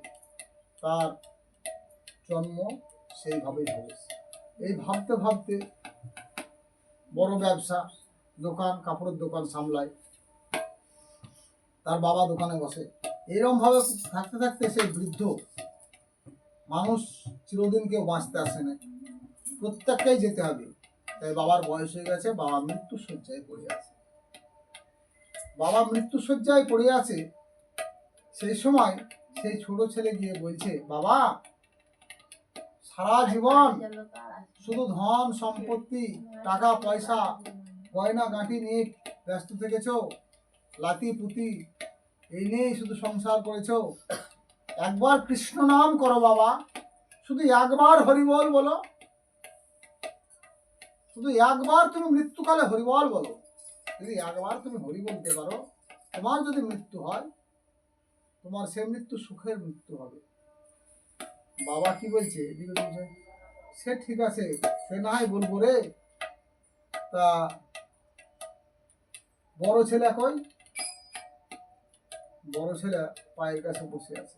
তার জন্ম সেইভাবেই হবে। এই ভাবতে ভাবতে বড় ব্যবসা, দোকান, কাপড়ের দোকান সামলায়, তার বাবা দোকানে বসে। এইরকম ভাবে থাকতে থাকতে সেই বৃদ্ধ মানুষ চিরদিন কেউ বাঁচতে আসে না, প্রত্যেককেই যেতে হবে। তাই বাবার বয়স হয়ে গেছে, বাবা মৃত্যু শয্যায় পড়ে আছে। বাবা মৃত্যু শয্যায় পড়ে আছে, সেই সময় সেই ছোট ছেলে গিয়ে বলছে, বাবা সারা জীবন শুধু ধন সম্পত্তি, টাকা পয়সা, গয়না গাঁটি নিয়ে ব্যস্ত থেকেছ, লাতি পুতি এই নিয়েই শুধু সংসার করেছ। একবার কৃষ্ণ নাম করো বাবা, শুধু একবার হরিবল বলো, শুধু একবার তুমি মৃত্যুকালে হরিবল বলো। যদি একবার তুমি হরি বলতে পারো, তোমার যদি মৃত্যু হয়, তোমার সে মৃত্যু সুখের মৃত্যু হবে। বাবা কি বলছে, সে ঠিক আছে, সে না হয় বলবো রে। তা বড় ছেলে কই? বড় ছেলে পায়ের কাছে বসে আছে,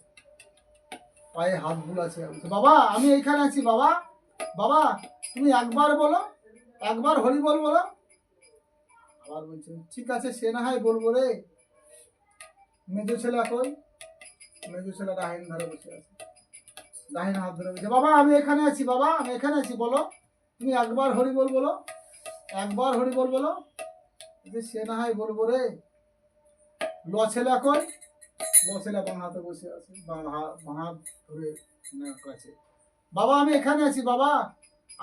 পায়ে হাত বুলাচ্ছে, বাবা আমি এইখানে আছি বাবা, বাবা তুমি একবার বলো, একবার হরি বল বলো। আবার বলছে ঠিক আছে, সে না হয় বলবো রে। মেজো ছেলে কই? মেজো ছেলে ডাহিন ধারে বসে আছে, ডাহিন হাত ধরে বলছে, বাবা আমি এখানে আছি, বাবা আমি এখানে আছি, বলো তুমি একবার হরি বল বলো, একবার হরি বল বলো। সে না হয় বলবো রে। ল ছেলে কই? ল ছেলে বাঁ হাতে বসে আছে, বাঁ হাত ধরে কাছে, বাবা আমি এখানে আছি, বাবা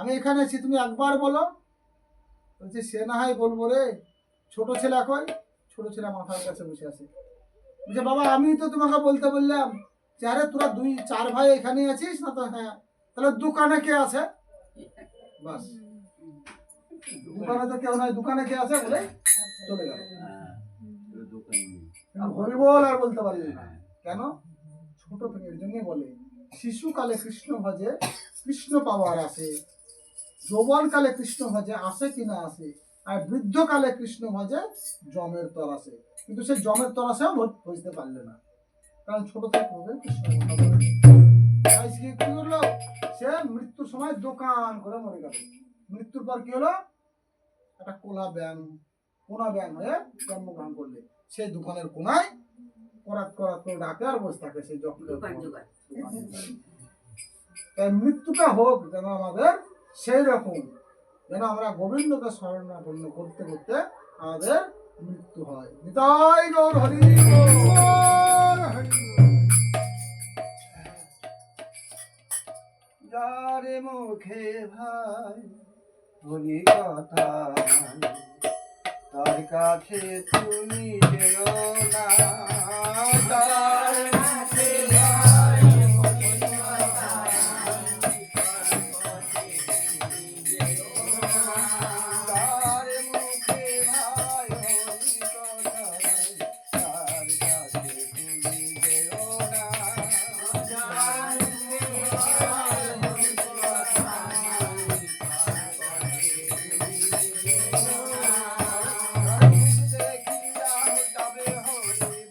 আমি এখানে আছি, তুমি একবার বলো। বলছে সে না হয় বলবো রে। ছোট ছেলে কই? ছোট ছেলে মাথার কাছে বসে আছে, বলছে বাবা আমি তো তোমাকে বলতে বললাম যে আরে তোরা 2-4 ভাই এখানে আছিস না? তো হ্যাঁ, তাহলে দোকানে কে আছে? বাস, দোকানে তো কেউ নাই, দোকানে কে আছে বলে চলে গেল। হরিবল আর বলতে পারলি না, কেন? ছোট থেকে। এর জন্য বলে শিশুকালে কৃষ্ণ ভজে কৃষ্ণ পাওয়ার আসে, যৌবনকালে কৃষ্ণ ভজে আসে কিনা আসে, আর বৃদ্ধকালে কৃষ্ণ ভজে জমের তর আসে। কিন্তু সে জমের তর আসেও বুঝতে পারলে না, কারণ ছোট থেকে কৃষ্ণ কি করলো, সে মৃত্যুর সময় দোকান করে মরে গেল। মৃত্যুর পর কি হলো, একটা কোনা ব্যাং হয়ে জন্মগ্রহণ করলে সেই দোকানের কোনায় করাত করে ডাকে আর বসে থাকে সেই জল। তাই মৃত্যুটা হোক যেন আমাদের সেই রকম, যেন আমরা গোবিন্দকে স্মরণাপন্ন করতে করতে আমাদের মৃত্যু হয়। নিতাই গৌর হরি বল। যার মুখে ভাই বলি কথা, তার কাছে তুমি যেও না। তার মুখে ভাই বলি কথা, তার মুখে ভাই বলি কথা, তার কাছে তুমি যেও না। দেখিয়া যাবে হরি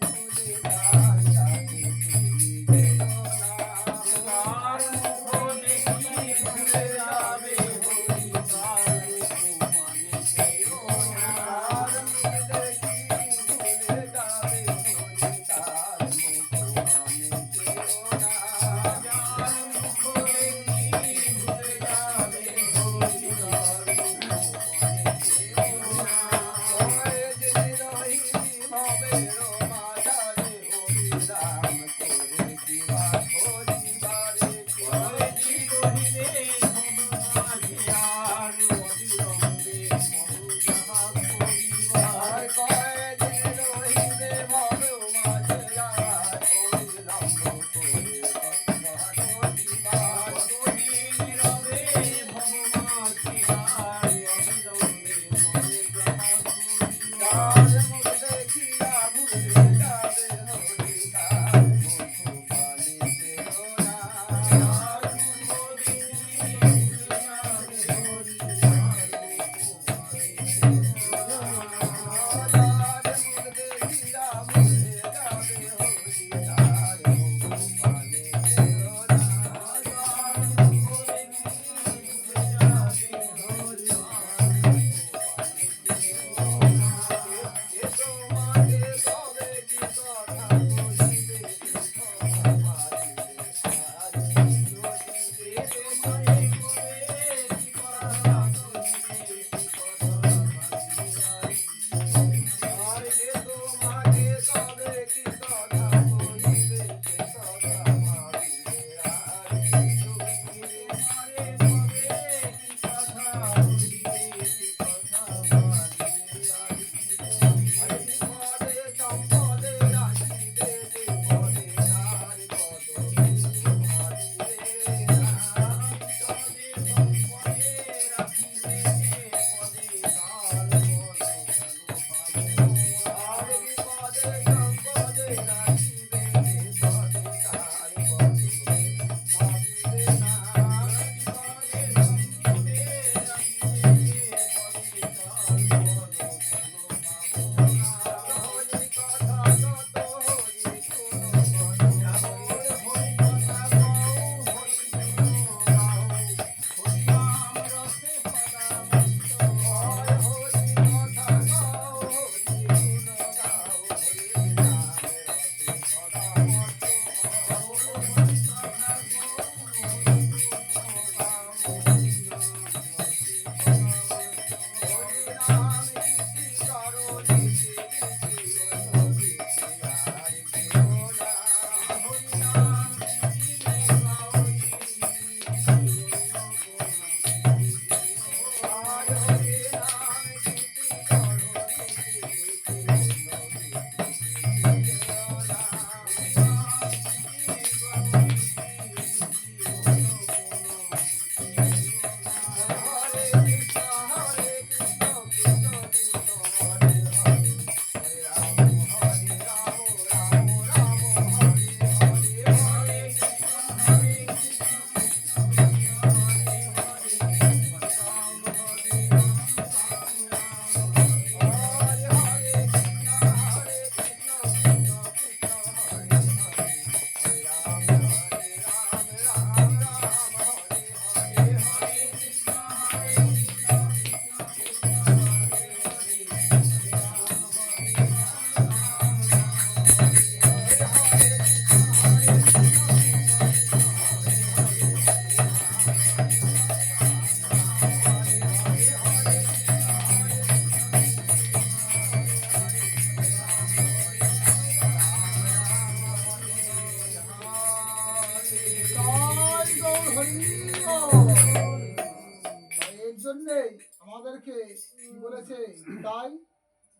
কি বলেছে তাই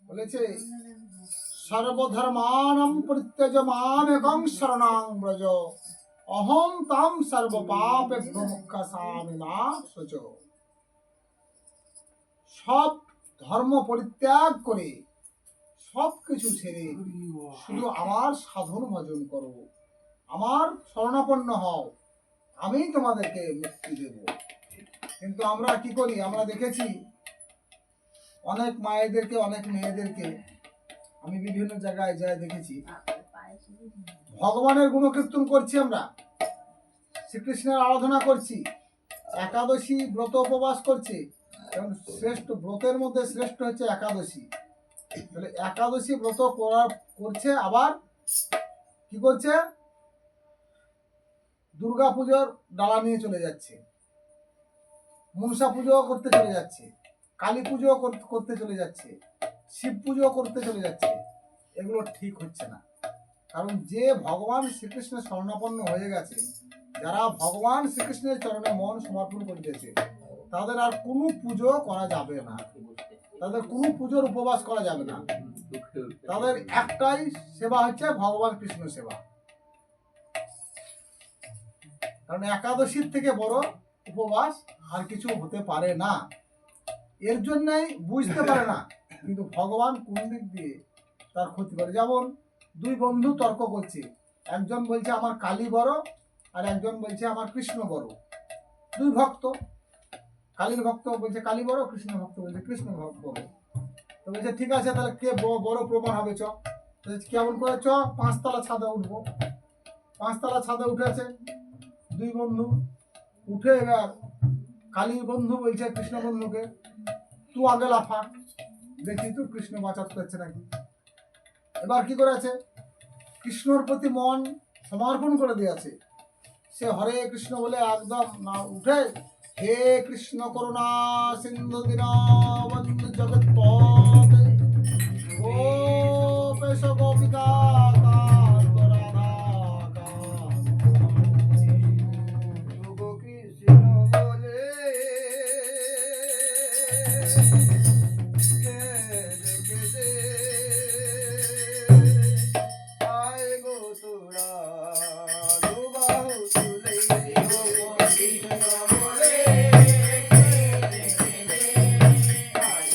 বলেছে সর্বধর্মানাং পরিত্যজ্য মামেকং শরণং ব্রজ অহং তাং সর্ব পাপেভ্যো মোক্ষাসামি মা শুচ। সব ধর্ম পরিত্যাগ করে সব কিছু ছেড়ে শুধু আমার সাধন ভজন করো, আমার শরণাপন্ন হও, আমি তোমাদেরকে মুক্তি দেব। কিন্তু আমরা কি করি, আমরা দেখেছি অনেক মায়েদেরকে, অনেক মেয়েদেরকে, আমি বিভিন্ন জায়গায় যাই দেখেছি, ভগবানের গুণকীর্তন করছি, আমরা শ্রীকৃষ্ণের আরাধনা করছি, একাদশী ব্রত উপবাস করছি, এবং শ্রেষ্ঠ ব্রতের মধ্যে শ্রেষ্ঠ হচ্ছে একাদশী। তাহলে একাদশী ব্রত করছে, আবার কি করছে, দুর্গা পুজোর ডালা নিয়ে চলে যাচ্ছে, মনসা পুজো করতে চলে যাচ্ছে, কালী পুজো করতে চলে যাচ্ছে, শিব পুজো করতে চলে যাচ্ছে। এগুলো ঠিক হচ্ছে না। কারণ যে ভগবান শ্রীকৃষ্ণের শরণাপন্ন হয়ে গেছে, যারা ভগবান শ্রীকৃষ্ণের চরণে মন সমর্পণ করে দিয়েছে, তাদের আর কোনো পুজো করা যাবে না, তাদের কোনো পুজোর উপবাস করা যাবে না। তাদের একটাই সেবা হচ্ছে ভগবান কৃষ্ণ সেবা। কারণ একাদশীর থেকে বড় উপবাস আর কিছু হতে পারে না। এর জন্যই বুঝতে পারে না, কিন্তু ভগবান কোন দিক দিয়ে তার ক্ষতি করে। যেমন দুই বন্ধু তর্ক করছে, একজন বলছে আমার কালী বড়, আর একজন বলছে আমার কৃষ্ণ বড়। দুই ভক্ত, কালীর ভক্ত বলছে কালী বড়, কৃষ্ণ ভক্ত বলছে কৃষ্ণ ভক্ত বড়। তো বলছে ঠিক আছে, তাহলে কে বড় প্রমাণ হবে, চ কেমন করে, চ 5 তলা ছাদে উঠবো। 5 তলা ছাদে উঠেছে দুই বন্ধু, উঠে এবার কালীর বন্ধু বলছে কৃষ্ণ বন্ধুকে, তুই আগে লাফা, দেখি তুই কৃষ্ণ বাঁচাতে পারছে নাকি। এবার কি করেছে, কৃষ্ণর প্রতি মন সমর্পণ করে দিয়েছে। সে হরে কৃষ্ণ বলে একদম না উঠে, হে কৃষ্ণ করুণা সিন্ধু দীনবন্ধু জগৎপতে গোপেশ গোপিকা কান্ত রাধা যোগ কৃষ্ণ বলে কেঁদে আয় গো তোরা দুবাহু তুলে। যোগ কৃষ্ণ বলে কেঁদে আয়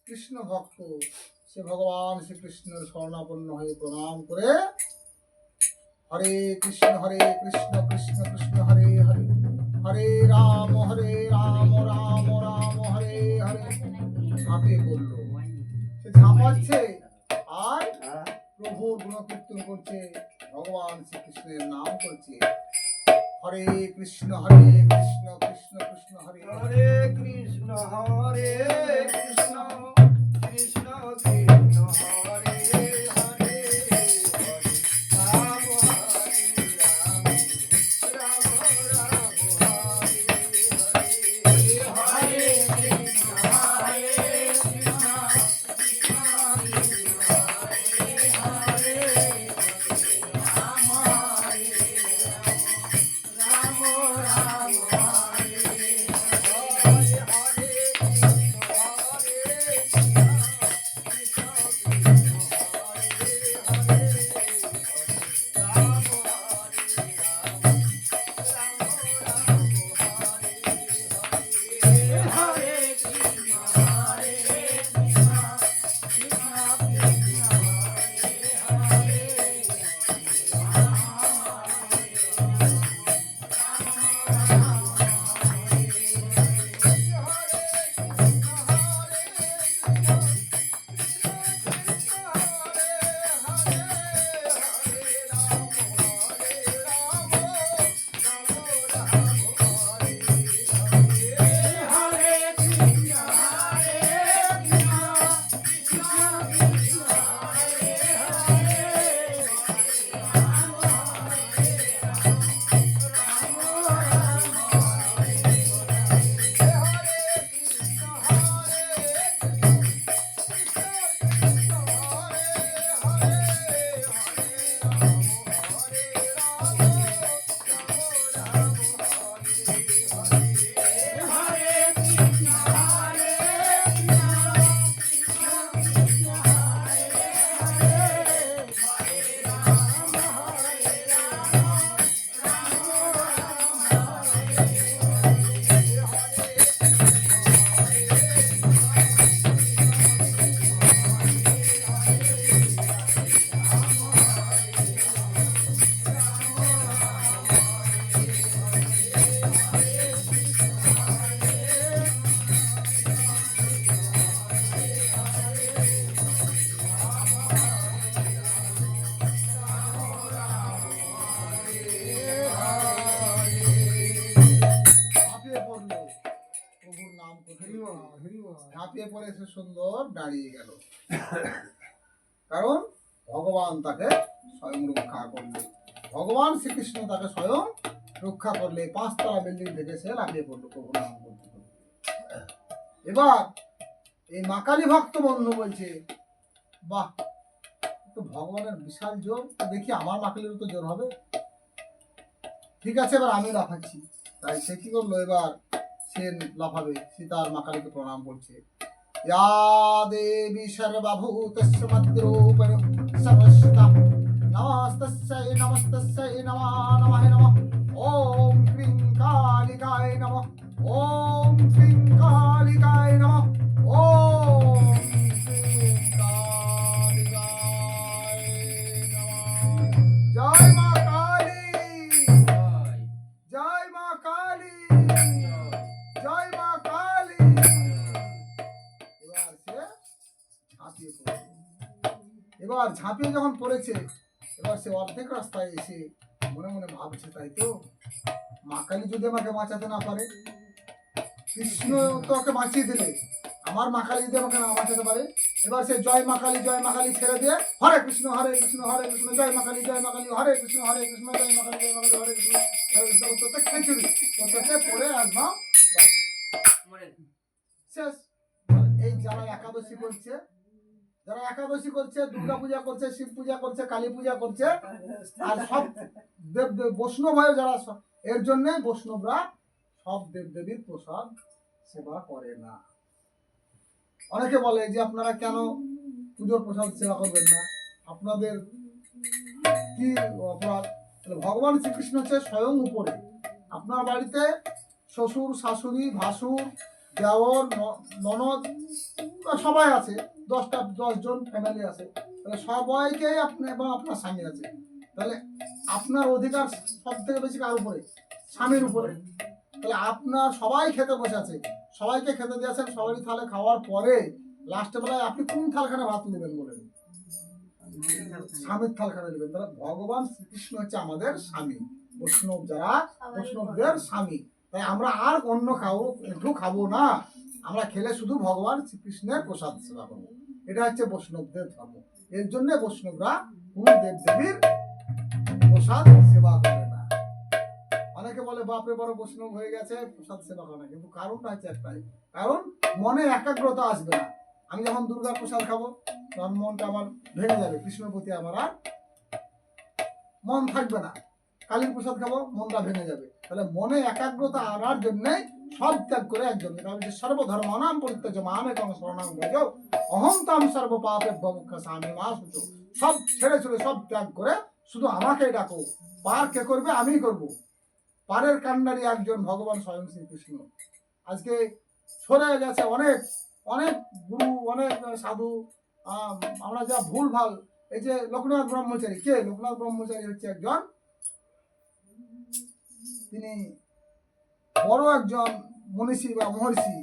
কৃষ্ণ ভক্ত সে ভগবান শ্রীকৃষ্ণের শরণাপন্ন হয়ে প্রণাম করে হরে কৃষ্ণ কৃষ্ণ কৃষ্ণ হরে হরে হরে রাম রাম রাম হরে হরে ঝাঁপিয়ে পড়ল। সে ঝাঁপাচ্ছে আর প্রভুর গুণকীর্তন করছে, ভগবান শ্রীকৃষ্ণের নাম করছে। হরে কৃষ্ণ কৃষ্ণ কৃষ্ণ হরে হরে হরে কৃষ্ণ কৃষ্ণ কৃষ্ণ কৃষ্ণ হরে হরে রাম হরে ঝাঁপিয়ে পড়লো, প্রভুর নাম করতে ঝাঁপিয়ে পড়ে সে সুন্দর দাঁড়িয়ে গেল, কারণ ভগবান তাকে স্বয়ং রক্ষা করলে, ভগবান শ্রীকৃষ্ণ তাকে স্বয়ং রক্ষা করলে। 5 তলা বিল্ডিং থেকে সে লাফিয়ে পড়লো প্রভুর নাম করতে করতে। এবার এই মাকালী ভক্ত বন্ধু বলছে, বাহ, তো ভগবানের বিশাল জোর, তো দেখি আমার মাকালিরও তো জোর হবে। ঠিক আছে, এবার আমি লাফাচ্ছি। তাই সে কি করলো, এবার সে লাফাবে, সে তার মাকালীকে প্রণাম করছে। ইয়া দেবী সর্বভূতস্য মদ্রূপেণ সমস্তা নমস্তস্যৈ নমস্তস্যৈ নমঃ নমঃ নমঃ। ওম ক্রিং কালিকায় নমঃ, ওম ক্রিং কালিকায় নমঃ, ওম ক্রিং কালিকায় নমঃ। জয় মা কালী, জয় মা কালী, জয় মা কালী। এবার সে ঝাঁপিয়ে পড়ল। এবার ঝাঁপিয়ে যখন পড়েছে, এবার সে অর্ধেক রাস্তায় এসে মনে মনে ভাবছে, তাই তো মা কালী যদি আমাকে বাঁচাতে না পারে, কৃষ্ণ তো ওকে বাঁচিয়ে দিলে, আমার মা কালী যদি আমাকে না বাঁচাতে পারে। এবার সে জয় মা কালী ছেড়ে দিয়ে হরে কৃষ্ণ জয় মা কালী হরে কৃষ্ণ জয় মা কালী হরে কৃষ্ণ করতে খেচুড়ি করতে পড়ে একদম শেষ। এই যারা একাদশী করছে, দুর্গা পূজা করছে, শিব পূজা করছে, কালী পূজা করছে, আর সব দেব বৈষ্ণব হয় যারা, এর জন্য বৈষ্ণবরা সব দেবদেবীর প্রসাদ সেবা করে না। অনেকে বলে যে আপনারা কেন পুজোর প্রসাদ সেবা করবেন না, আপনাদের কি অপরাধ? ভগবান শ্রীকৃষ্ণ হচ্ছে স্বয়ং উপরে। আপনার বাড়িতে শ্বশুর শাশুড়ি ভাসুর দেওর ননদ সবাই আছে, 10 জন ফ্যামিলি আছে, তাহলে সবাইকেই আপনি এবং আপনার স্বামী আছে, তাহলে আপনার অধিকার সব থেকে বেশি কার উপরে? স্বামীর উপরে। তাহলে আপনার সবাই খেতে বসে আছে, সবাইকে খেতে দিয়েছেন, সবারই থালে খাওয়ার পরে লাস্টে বেলায় আপনি কোন থালখানে ভাত নেবেন বলেন? স্বামীর থালখানে নেবেন। তাহলে ভগবান শ্রীকৃষ্ণ হচ্ছে আমাদের স্বামী, বৈষ্ণব যারা বৈষ্ণবদের স্বামী। তাই আমরা আর অন্য একটু খাবো না, আমরা খেলে শুধু ভগবান শ্রীকৃষ্ণের প্রসাদ সেবা করবো। এটা হচ্ছে বৈষ্ণবদের ধর্ম। এর জন্য বৈষ্ণবরা কোন দেব দেবীর প্রসাদ সেবা করে না। অনেকে বলে বাপরে বড় বৈষ্ণব হয়ে গেছে, প্রসাদ সেবা করে না, কিন্তু কারণটা হচ্ছে একটাই, কারণ মনে একাগ্রতা আসবে না। আমি যখন দুর্গার প্রসাদ খাবো তখন মনটা আমার ভেঙে যাবে, কৃষ্ণের প্রতি আমার আর মন থাকবে না। কালীর প্রসাদ খাবো, মনটা ভেঙে যাবে। তাহলে মনে একাগ্রতা আনার জন্য সব ত্যাগ করে একজন, সর্বধর্ম নাম পরিত্যাজ্য মামেকং শরণং ভজ অহং তাম সর্ব পাপেভ্যো মোক্ষয়সামি মা শুচো। সব ছেড়ে ছুড়ে সব ত্যাগ করে শুধু আমাকেই ডাকো। পার কে করবে? আমি করব। পারের কান্ডারি একজন ভগবান স্বয়ং শ্রীকৃষ্ণ। আজকে সরে গেছে অনেক অনেক গুরু, অনেক সাধু। আমরা যা ভুল ভাল, এই যে লোকনাথ ব্রহ্মচারী, কে? লোকনাথ ব্রহ্মচারী হচ্ছে একজন, তিনি বড় একজন মনীষী বা মহর্ষি,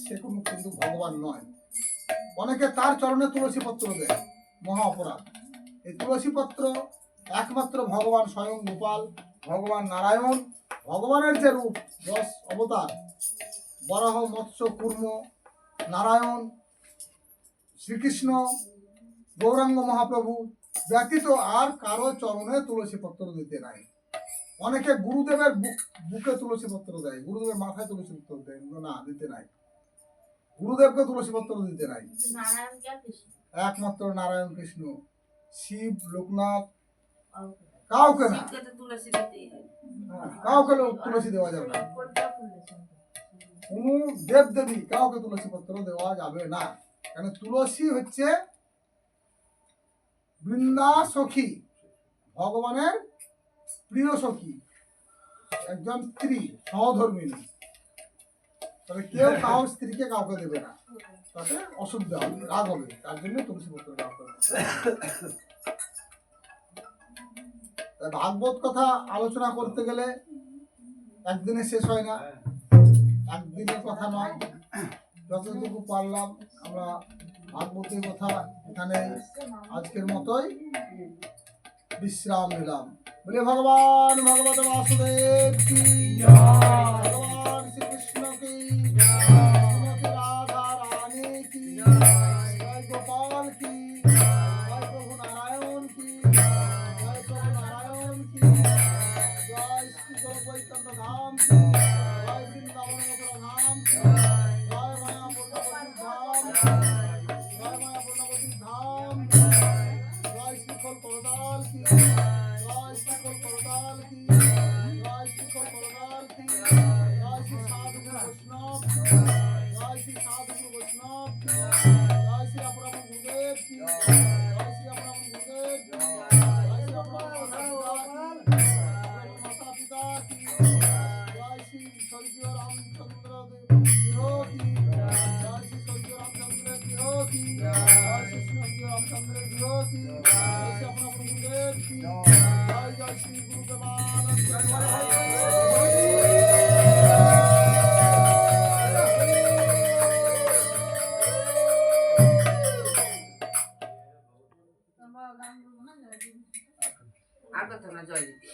সে কোনো কিন্তু ভগবান নয়। অনেকে তার চরণে তুলসী পত্র দেয়, মহা অপরাধ। এই তুলসী পত্র একমাত্র ভগবান স্বয়ং গোপাল, ভগবান নারায়ণ, ভগবানের যে রূপ 10 অবতার, বরাহ, মৎস্য, কুর্ম, নারায়ণ, শ্রীকৃষ্ণ, গৌরাঙ্গ মহাপ্রভু ব্যতীত আর কারো চরণে তুলসী পত্র দিতে নাই। অনেকে গুরুদেবের বুকে তুলসী পত্র দেয়, গুরুদেবের মাথায় তুলসী পত্র দেয় না, দিতে নাই। গুরুদেবকে তুলসী পত্র দিতে নাই। একমাত্র নারায়ণ, কৃষ্ণ, শিব, লোকনাথ, কাউকে না, কাউকে তুলসী দেওয়া যাবে না। কোন দেব দেবী কাউকে তুলসী পত্র দেওয়া যাবে না। কেন? তুলসী হচ্ছে বৃন্দা সখী, ভগবানের প্রিয় সখী, একজন স্ত্রী, সহধর্মিনী। তবে কেউ কারোর স্ত্রীকে কাউকে দেবে না, তাতে অসুবিধা হবে, রাগ হবে। তার জন্য তুলসী পত্র দেওয়া হবে। ভাগবত কথা আলোচনা করতে গেলে একদিনে শেষ হয় না, একদিনের কথা নয়। যতটুকু পারলাম আমরা ভাগবতের কথা এখানে আজকের মতোই বিশ্রাম নিলাম। বলে ভগবান ভগবত বাসুদেব কি জয়, ভগবান শ্রীকৃষ্ণ কি জয়, শ্রীমতী রাধা রানী কি জয়, জয় গোপাল কি জয়, প্রভু নারায়ণ কি জয়, প্রভু নারায়ণ কি জয়, শ্রী বৈকুণ্ঠ ধাম কি জয়, বৃন্দাবন মথুরা ধাম কি জয়, মায়া পূর্ণবতী ধাম, জয় মায়া পূর্ণবতী ধাম, জয় শ্রীখল করদাল কি জয়, শ্রীখল করদাল কি জয়, শ্রীখল করদাল কি জয়, শ্রী সাধুগুরু বৈষ্ণব, জয় শ্রী সাধুগুরু বৈষ্ণব, জয় শ্রী অপরাম গুরুদেব কি জয়, শ্রী অপরাম গুরুদেব কি জয়, শ্রী অপরাম মাতা পিতা কি জয়, শ্রী স্বর্গীয় রামচন্দ্র গৃহ কি জয়, শ্রী স্বর্গীয় রামচন্দ্রের গৃহ কি জয়, শ্রী স্বর্গীয় রামচন্দ্রের গৃহ কি জয়, শ্রী অপরাম গুরুদেব কি জয়, জয় শ্রী গুরুদেবানন্দ। আর কথা না, জয় দিতে